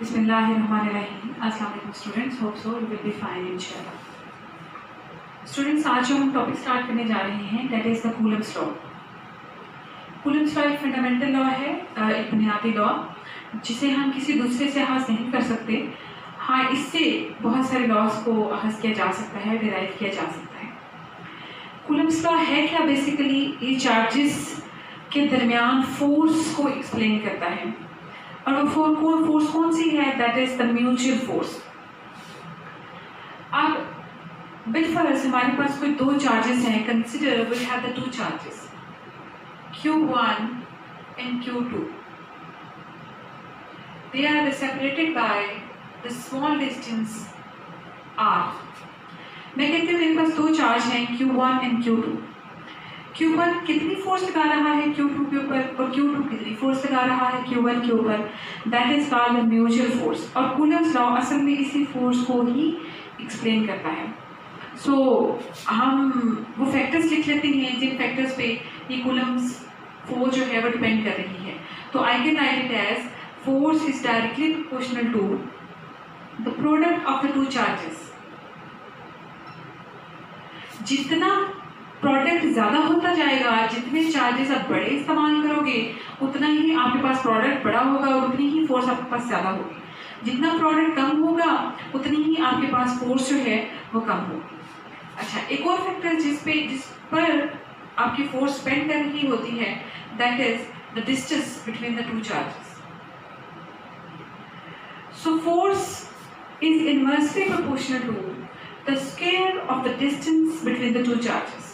बिस्मिल्लाहिर्रहमानिर्रहीम। अस्सलाम वालेकुम students, hope so you will be fine इंशाल्लाह। स्टूडेंट्स, आज जो हम टॉपिक स्टार्ट करने जा रहे हैं that is the Coulomb's law. Coulomb's law एक फंडामेंटल लॉ है, एक बुनियादी लॉ जिसे हम किसी दूसरे से अखज़ नहीं कर सकते। हाँ, इससे बहुत सारे लॉज को अखज़ किया जा सकता है, डिराइव किया जा सकता है। कूलम्स लॉ है क्या? बेसिकली ये चार्जेस के दरमियान फोर्स को एक्सप्लेन करता है, और वो फोर्स कौन सी है? That is the mutual force. अब बिलफर्ज हमारे पास कोई दो चार्जेस हैं। Consider we have the two charges Q1 and Q2. They are separated by the small distance r. मैं कहती हूँ मेरे पास दो चार्ज हैं Q1 and Q2. Q1 कितनी फोर्स लगा रहा है Q2 के ऊपर, और Q2 कितनी फोर्स लगा रहा है Q1 के ऊपर। That is called the mutual force. और कूलम्स लॉ असल में इसी फोर्स को ही एक्सप्लेन करता है। सो हम वो फैक्टर्स लिख लेते हैं जिन फैक्टर्स पे ये कूलम्स फोर्स जो है वो डिपेंड कर रही है। तो I can write it as force is directly proportional to the product of the two charges. जितना प्रोडक्ट ज़्यादा होता जाएगा, जितने चार्जेस आप बड़े इस्तेमाल करोगे उतना ही आपके पास प्रोडक्ट बड़ा होगा और उतनी ही फोर्स आपके पास ज़्यादा होगी। जितना प्रोडक्ट कम होगा उतनी ही आपके पास फोर्स जो है वो कम होगी। अच्छा, एक और फैक्टर जिस पर आपकी फोर्स स्पेंड कर रही होती है that is the distance between the two charges. So force is inversely proportional to the square of the distance between the two charges.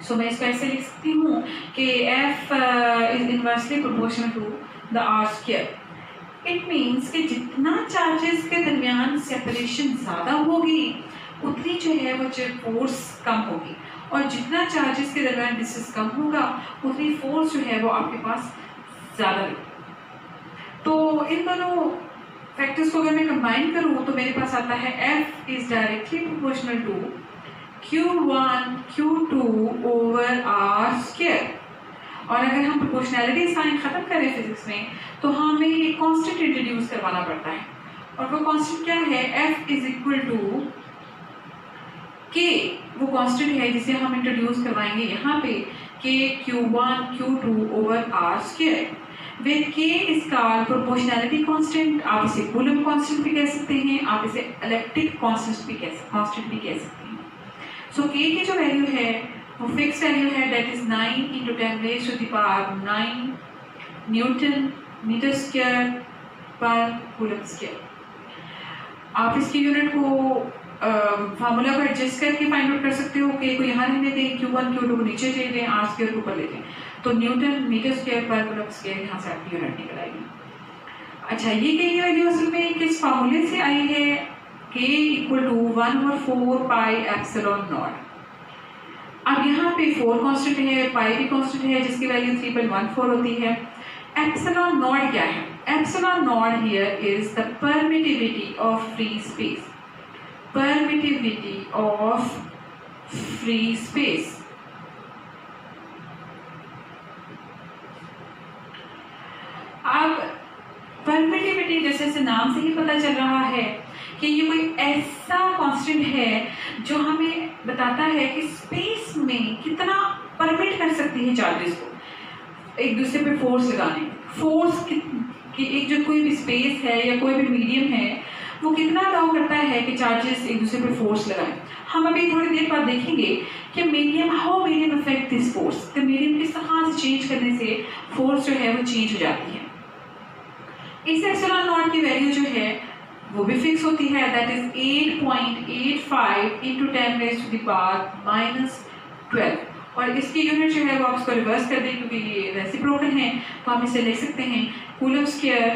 So मैं इसको ऐसे लिख सकती हूँ कि F is inversely proportional to the r square. It means कि जितना charges के दरमियान सेपरेशन ज़्यादा होगी उतनी जो है वो फोर्स कम होगी, और जितना चार्जेस के दरमियान डिस्टेंस कम होगा उतनी फोर्स जो है वो आपके पास ज़्यादा होगी। तो इन दोनों फैक्टर्स को अगर मैं कंबाइन करूँ तो मेरे पास आता है F is directly proportional to Q1 Q2 over R square. और अगर हम प्रोपोर्शनैलिटी साइन खत्म करें फिजिक्स में तो हमें एक कांस्टेंट इंट्रोड्यूस करवाना पड़ता है, और वो कांस्टेंट क्या है? F is equal to K। वो कांस्टेंट है जिसे हम इंट्रोड्यूस करवाएंगे यहाँ पे K Q1 Q2 over R square. Where K is called proportionality constant. आप इसे कूलम कांस्टेंट भी कह सकते हैं, आप इसे इलेक्ट्रिक कांस्टेंट भी कह सकते हैं। सो K की जो वैल्यू है वो फिक्स वैल्यू है, that is 9 into 10 raise to the power 9 newton metre square पर कूलम स्क्वायर। आप इसकी यूनिट को फार्मूला को एडजस्ट करके फाइंड आउट कर सकते हो। K को यहाँ रहने दें, Q1 Q2 को नीचे ले लें, आर स्क्वायर को ऊपर ले लें, तो न्यूटन मीटर स्क्वायर पर कूलम स्क्वायर यहाँ से आपकी यूनिट निकल आएगी। अच्छा, ये K की वैल्यू असल में किस फार्मूले से आई है? K equal to 1/4 pi epsilon naught. अब यहाँ पे 4 कांस्टेंट है, पाई भी कांस्टेंट है जिसकी वैल्यू 3.14 होती है। एप्सिलॉन नॉट क्या है? Epsilon not here is the permittivity of free space. Permittivity of free space. अब परमिटिविटी जैसे नाम से ही पता चल रहा है कि ये कोई ऐसा कांस्टेंट है जो हमें बताता है कि स्पेस में कितना परमिट कर सकती है चार्जेस को एक दूसरे पे फोर्स लगाने। फोर्स कि एक जो कोई भी स्पेस है या कोई भी मीडियम है वो कितना अलाउ करता है कि चार्जेस एक दूसरे पे फोर्स लगाएं। हम अभी थोड़ी देर बाद देखेंगे कि how medium affect this force. तो मीडियम किस तरह से चेंज करने से फोर्स जो है वो चेंज हो जाती है। इस एप्सिलॉन नॉट की वैल्यू जो है वो भी फिक्स होती है, that is 8.85 into 10 raise to the power -12। और इसकी यूनिट जो है वो आप इसको रिवर्स कर दें क्योंकि ये रेसिप्रोकल है, तो हम इसे लिख सकते हैं कूलम स्क्वायर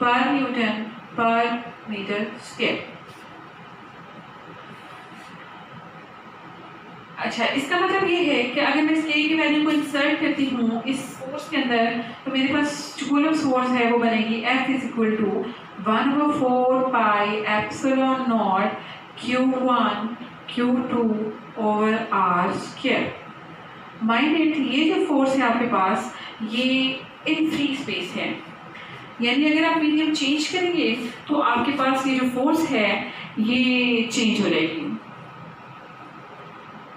पर न्यूटन पर मीटर स्क्वायर। अच्छा, इसका मतलब ये है कि अगर मैं इस K की वैल्यू को इंसर्ट करती हूँ इस फोर्स के अंदर तो मेरे पास जो कूलम फोर्स है वो बनेगी F is equal to 1/4 pi epsilon naught Q1 Q2 over R square. Mind it, ये जो फोर्स है आपके पास ये इन फ्री स्पेस है। यानी अगर आप मीडियम चेंज करेंगे तो आपके पास ये जो फोर्स है ये चेंज हो जाएगी।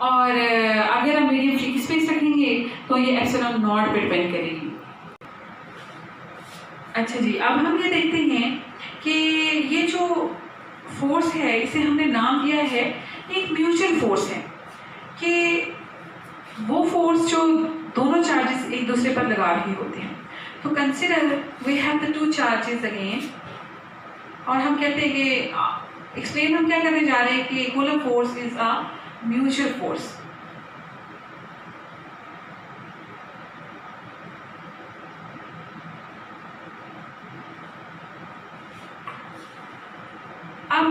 और अगर आप मीडियम फ्री स्पेस रखेंगे तो ये एप्सिलॉन नॉट पे डिपेंड करेगी। अच्छा जी, अब हम ये देखते हैं कि ये जो फोर्स है इसे हमने नाम दिया है एक म्यूचुअल फोर्स है, कि वो फोर्स जो दोनों चार्जेस एक दूसरे पर लगा रहे होते हैं। तो consider we have the two charges again, और हम कहते हैं कि एक्सप्लेन हम क्या करने जा रहे हैं कि coulomb force is a mutual force. अब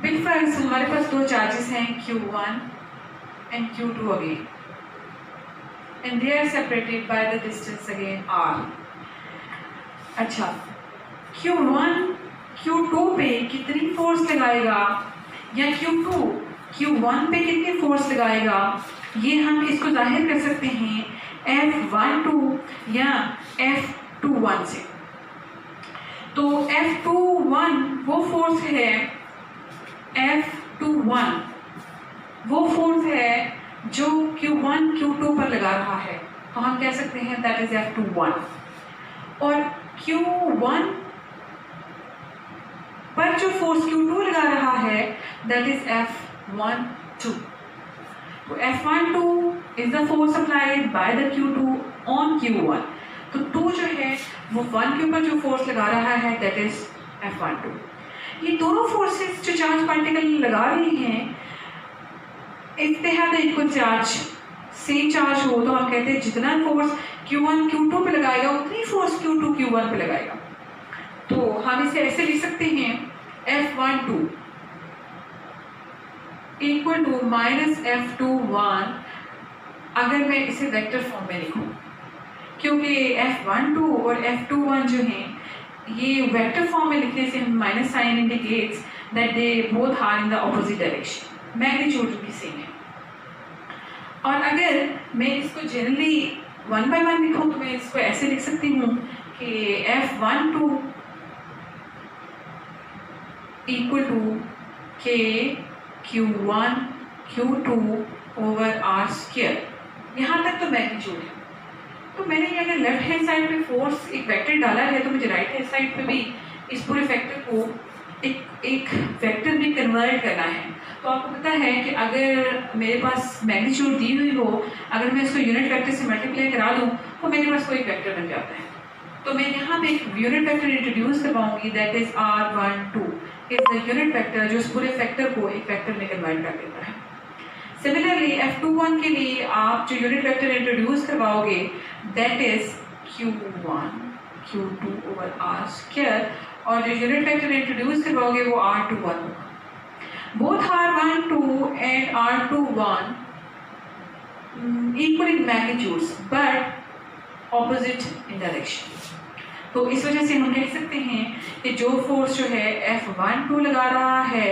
बिलफर्ज हमारे पास दो चार्जेस हैं Q1 and Q2 again, and they are separated by the distance again r। अच्छा, Q1 Q2 पे कितनी फोर्स लगाएगा या Q1 पे कितनी फोर्स लगाएगा, ये हम इसको जाहिर कर सकते हैं F12 या F21 से। तो F21 वो फोर्स है, F21 वो फोर्स है जो Q1 Q2 पर लगा रहा है, तो हम कह सकते हैं दैट इज F21। और Q1 पर जो फोर्स Q2 लगा रहा है दैट इज F12। तो F12 is the force applied by the Q2 on Q1। तो 2 जो है वो 1 के ऊपर जो फोर्स लगा रहा है दैट इज F12। ये दोनों फोर्सेस जो चार्ज पार्टिकल लगा रहे हैं, if they have the equal charge, same charge हो, तो हम कहते हैं जितना फोर्स Q1 Q2 पे लगाएगा उतनी फोर्स Q2 Q1 पे लगाएगा। तो हम इसे ऐसे लिख सकते हैं F12 equal to minus F21, अगर मैं इसे वेक्टर फॉर्म में लिखूं, क्योंकि F12 और F21 जो हैं ये वेक्टर फॉर्म में लिखने से हम minus sign indicates that they both are in the opposite direction, magnitude भी सेम है। और अगर मैं इसको जनरली 1 by 1 लिखूं तो मैं इसको ऐसे लिख सकती हूँ कि F12 equal to K Q1 Q2 over R square. यहाँ तक तो मैग्नीट्यूड है। तो मैंने ये अगर लेफ्ट हैंड साइड पे फोर्स एक वेक्टर डाला है तो मुझे राइट हैंड साइड पे भी इस पूरे फैक्टर को एक वेक्टर में कन्वर्ट करना है। तो आपको पता है कि अगर मेरे पास मैग्नीट्यूड दी हुई हो, अगर मैं इसको यूनिट वेक्टर से मल्टीप्लाई करा दूं तो मेरे पास कोई वेक्टर बन जाता है। तो मैं यहाँ पे एक यूनिट वेक्टर इंट्रोड्यूस करवाऊंगी that is R12 is the unit vector जो इस पूरे फैक्टर को एक वेक्टर में कन्वर्ट कर देता है। सिमिलरली F21 के लिए आप जो यूनिट वेक्टर इंट्रोड्यूस करवाओगे that is Q1 Q2 over R square, और जो यूनिट वेक्टर इंट्रोड्यूस करवाओगे वो R21 होगा। Both R12 and R21 equal in magnitudes but opposite in direction। तो इस वजह से हम कह सकते हैं कि जो फोर्स जो है F12 लगा रहा है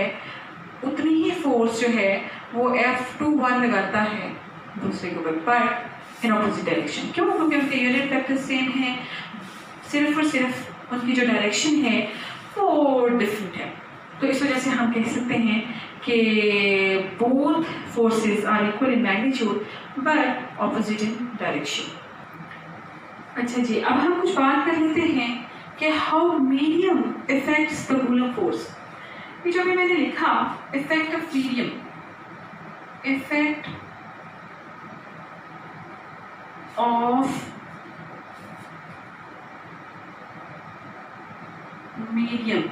उतनी ही फोर्स जो है वो F21 लगाता है दूसरे के ऊपर, पर इन ऑपोजिट डायरेक्शन। क्यों? क्योंकि उनके यूनिट वेक्टर सेम है, सिर्फ और सिर्फ उनकी जो डायरेक्शन है वो डिफरेंट है। तो इस वजह से हम कह सकते हैं कि both forces are equal in magnitude but opposite in direction. अच्छा जी, अब हम कुछ बात कर लेते हैं कि how medium effects the coulomb force. ये जो भी मैंने लिखा effect of medium, effect of medium,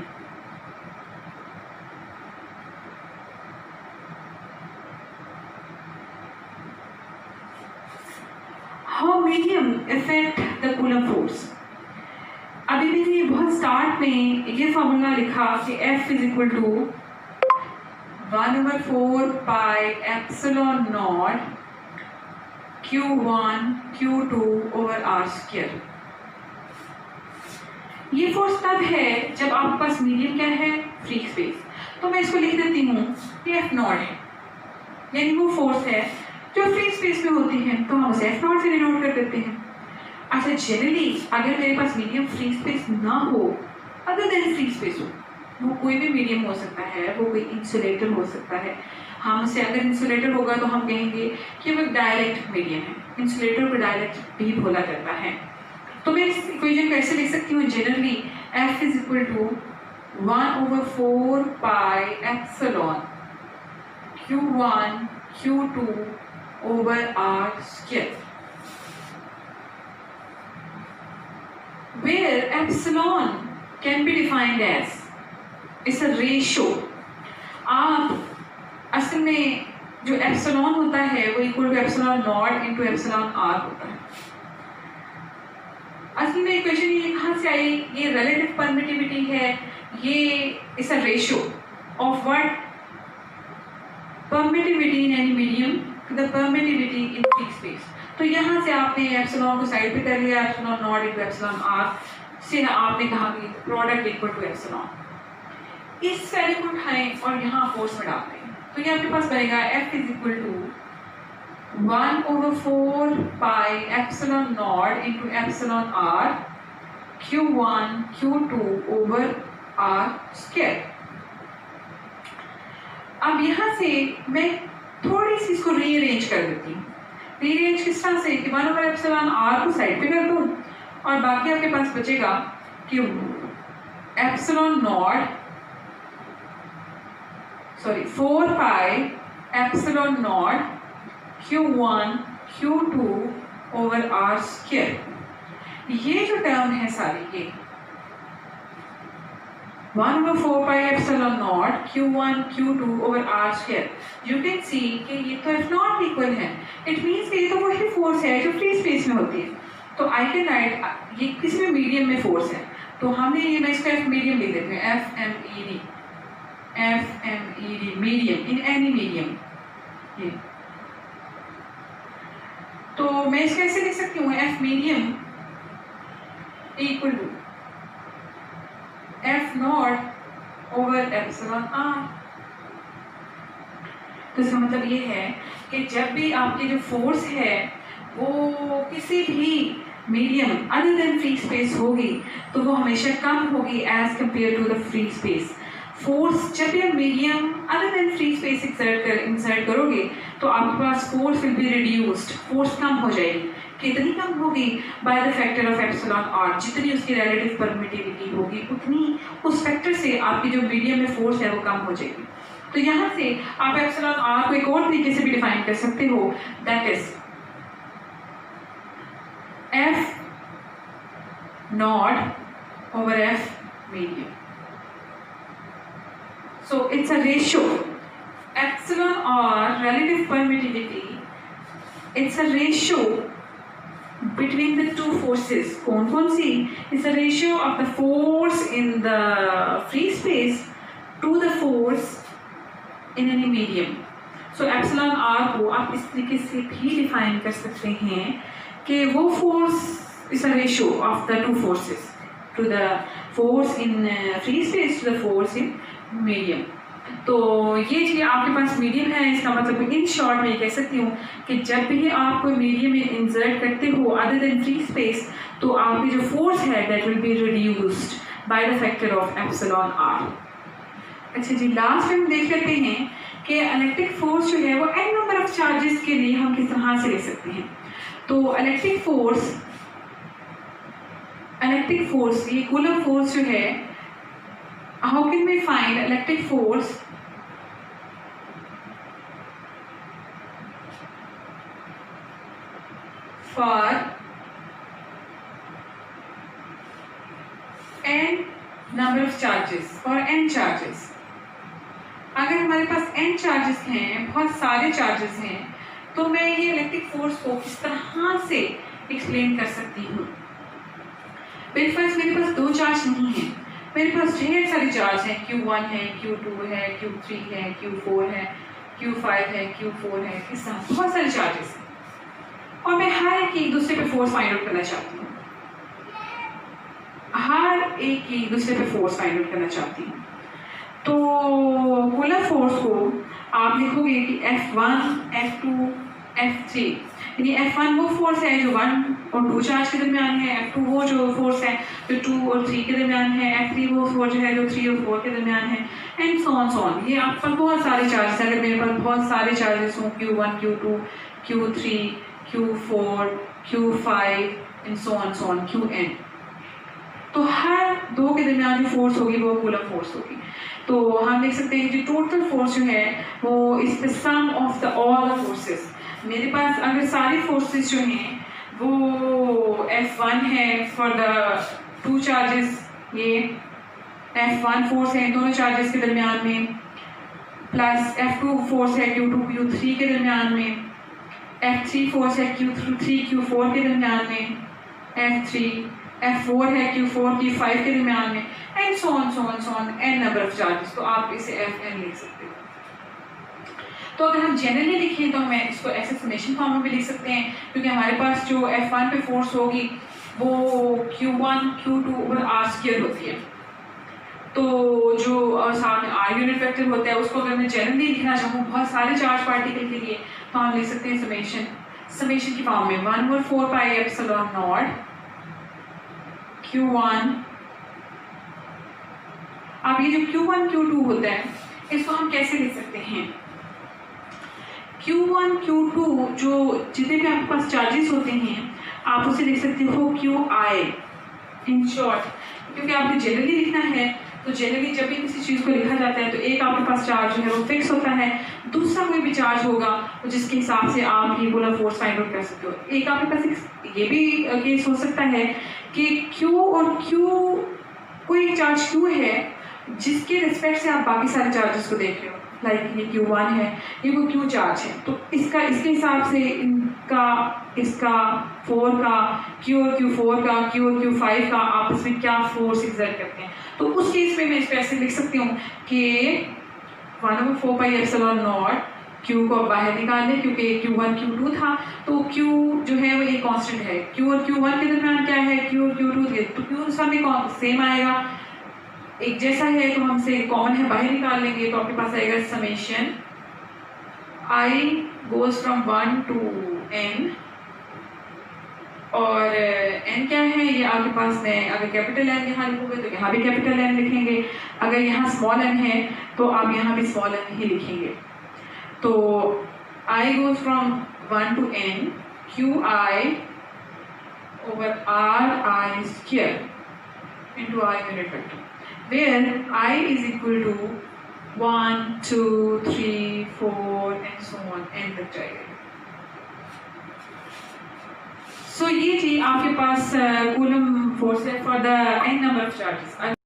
how medium effect the coulomb force. अभी मैंने बहुत स्टार्ट में ये फॉर्मूला लिखा कि F is equal to 1/4 pi epsilon naught Q1 Q2 over R square. ये फोर्स तब है जब आपके पास मीडियम क्या है, फ्री स्पेस। तो मैं इसको लिख देती हूँ कि F0 है, यानी वो फोर्स है जो फ्री स्पेस में होती है, तो हम उसे F0 से डिनोट कर देते हैं। अच्छा, जनरली अगर मेरे पास मीडियम फ्री स्पेस ना हो, अदर देन फ्री स्पेस हो, वो कोई भी मीडियम हो सकता है, वो कोई इंसुलेटर हो सकता है। हमसे अगर इंसुलेटर होगा तो हम कहेंगे कि वो डायरेक्ट मीडियम है, इंसुलेटर को डायरेक्ट भी बोला जाता है। तो मैं इस इक्वेशन को ऐसे लिख सकती हूँ, generally F is equal to 1/4 pi epsilon Q1 Q2 over R square, where epsilon can be defined as is a ratio। आप असल में जो एप्सिलॉन होता है वो equal to epsilon naught into epsilon R होता है। असल में इक्वेशन ये कहाँ से आई? ये रिलेटिव परमिटिविटी है, ये is a ratio of what? Permittivity in any medium to the permittivity in free space. तो यहाँ से आपने एप्सिलॉन को साइड पे कर लिया, epsilon naught into epsilon R से आपने कहा कि प्रोडक्ट इक्वल टू एप्सिलॉन। इस वैल्यू को उठाएं और यहाँ फोर्स में डालते हैं, तो ये आपके पास बनेगा F is equal to 1/4 pi epsilon naught into epsilon R Q1 Q2 over R square. अब यहाँ से मैं थोड़ी सी इसको रीअरेंज कर देती हूँ। रीअरेंज किस तरह से कि 1/एप्सिलॉन आर को साइड पे कर दूँ और बाकी आपके पास बचेगा कि epsilon not 4 pi epsilon naught Q1 Q2 over R square. ये जो टर्म है सारी, ये 1/4 pi epsilon naught Q1 Q2 over R square, you can see कि ये तो F नॉट इक्वल है। इट मीन्स कि ये तो वही फोर्स है जो फ्री स्पेस में होती है। तो आई कैन राइट ये किसी भी मीडियम में फोर्स है, तो हमने ये, मैं इसको F मीडियम लिख देती हूँ, FMED medium in any medium. ये तो मैं इसको ऐसे लिख सकती हूँ, F medium equal to F naught over epsilon R. तो इसका मतलब ये है कि जब भी आपकी जो फोर्स है वो किसी भी medium other than free space होगी तो वो हमेशा कम होगी as compare to the free space. Force जब भी आप medium other than free space insert करोगे तो आपके पास force will be reduced, force कम हो जाएगी। कितनी कम होगी? By the factor of epsilon r. जितनी उसकी रिलेटिव परमिटिविटी होगी उतनी उस फैक्टर से आपकी जो मीडियम में फोर्स है वो कम हो जाएगी। तो यहाँ से आप एप्सिलॉन आर को एक और तरीके से भी डिफाइन कर सकते हो, that is F naught over F medium. So it's a ratio, epsilon or relative permittivity, it's a ratio between the two forces. कौन सी? It's a ratio of the force in the free space to the force in any medium. So epsilon r को आप इस तरीके से भी define कर सकते हैं कि वो force is a ratio of the two forces, to the force in free space to the force in medium. तो ये चीज़ आपके पास मीडियम है, इसका मतलब इन शॉर्ट में कह सकती हूँ कि जब भी आप कोई मीडियम में इंसर्ट करते हो अदर देन फ्री स्पेस तो आपकी जो फोर्स है that will be reduced by the factor of epsilon R. अच्छा जी, लास्ट में हम देख लेते हैं कि इलेक्ट्रिक फोर्स जो है वो एन नंबर ऑफ चार्जेस के लिए हम किस तरह से ले सकते हैं। तो इलेक्ट्रिक फोर्स ये कूलम फोर्स जो है, how can we find electric force for n number of charges or n charges? अगर हमारे पास n चार्जेस हैं, बहुत सारे चार्जेस हैं, तो मैं ये इलेक्ट्रिक फोर्स को किस तरह से एक्सप्लेन कर सकती हूँ। मेरे पास दो चार्ज नहीं है, मेरे पास ढेर सारे चार्ज हैं, Q1 है, Q2 है, Q3 है, Q4 है, Q5 है, Q4 है, इस तरह बहुत सारे चार्जेस हैं और मैं हर एक दूसरे पे फोर्स फाइंड आउट करना चाहती हूँ, हर एक दूसरे पे फोर्स फाइंड आउट करना चाहती हूँ। तो कूलर फोर्स को आप लिखोगे कि F1, F2, F3 यानी F1 वो फोर्स है जो 1 और 2 चार्ज के दरमियान है, F2 वो जो फोर्स है जो 2 और 3 के दरमियान है, F3 वो फोर्स जो है जो 3 और 4 के दरमियान है, एंड सो ऑन। ये आप पर बहुत सारे चार्जेस, अगर मेरे पास बहुत सारे चार्जेस हों Q1 Q2 Q3 Q4 Q5 and so on Qn, तो हर दो के दरमियान जो फोर्स होगी वो कूलम फोर्स होगी। तो हम देख सकते हैं कि टोटल फोर्स जो है वो is the sum of the all the forces. मेरे पास अगर सारी फोर्सेस जो हैं वो F1 है फॉर द 2 चार्जेस, ये F1 फोर्स है दोनों चार्जेस के दरमियान में, प्लस F2 फोर्स है Q2 Q3 के दरमियान में, F3 फोर्स है Q3 Q4 के दरमियान में, F4 है Q4 Q5 के दरमियान में, and so on n number of charges. तो आप इसे Fn लिख सकते हो। तो अगर हम जनरली लिखें तो हमें इसको ऐसे समेशन फॉर्म में भी लिख सकते हैं, क्योंकि हमारे पास जो F1 पे फोर्स होगी वो Q1 Q2 ओवर R² होती है। तो जो सामने R यूनिट वेक्टर होता है उसको अगर मैं जनरली लिखना चाहूँ बहुत सारे चार्ज पार्टिकल के लिए, तो हम लिख सकते हैं समेशन की फॉर्म में 1/4 पाई एप्सिलॉन नॉट Q1। अब ये जो Q1 Q2 होता है इसको हम कैसे लिख सकते हैं? Q1 Q2 जो जितने भी आपके पास चार्जेस होते हैं आप उसे लिख सकते हो QI इन शॉर्ट, क्योंकि आपको जनरली लिखना है। तो जनरली जब भी किसी चीज़ को लिखा जाता है तो एक आपके पास चार्ज जो है वो फिक्स होता है, दूसरा कोई भी चार्ज होगा तो जिसके हिसाब से आप ये बोला फोर्स फाइंड आउट कर सकते हो। एक आपके पास ये भी केस हो सकता है कि Q और Q, कोई एक चार्ज Q है जिसके रिस्पेक्ट से आप बाकी सारे चार्जेस को देख रहे हो, लाइक ये Q1 है, ये वो Q चार्ज है, तो इसके हिसाब से इसका 4 का Q और Q4 का Q और Q5 का आपस में क्या फोर्स एक्सर्ट करते हैं। तो उस केस में मैं इसको ऐसे लिख सकती हूँ कि 1/4 पाई एप्सिलॉन नॉट Q को बाहर निकाल लें, क्योंकि Q1 Q2 था तो Q जो है वो एक कांस्टेंट है, Q और Q1 के दरमियान क्या है Q और Q2 थे, तो Q सब में सेम आएगा, एक जैसा है, तो हमसे कॉमन है बाहर निकाल लेंगे, तो आपके पास आएगा summation I goes from 1 to n, और n क्या है ये आपके पास में, अगर कैपिटल N यहाँ लिखोगे तो यहाँ भी कैपिटल N लिखेंगे, अगर यहाँ स्मॉल n है तो आप यहाँ भी स्मॉल n ही लिखेंगे। तो I goes from 1 to n QI over RI square into R unit vector, where I is equal to 1 2 3 4 and so on n तक जाएगा। So ये थी आपके पास कूलम फोर्स है for the n number of charges.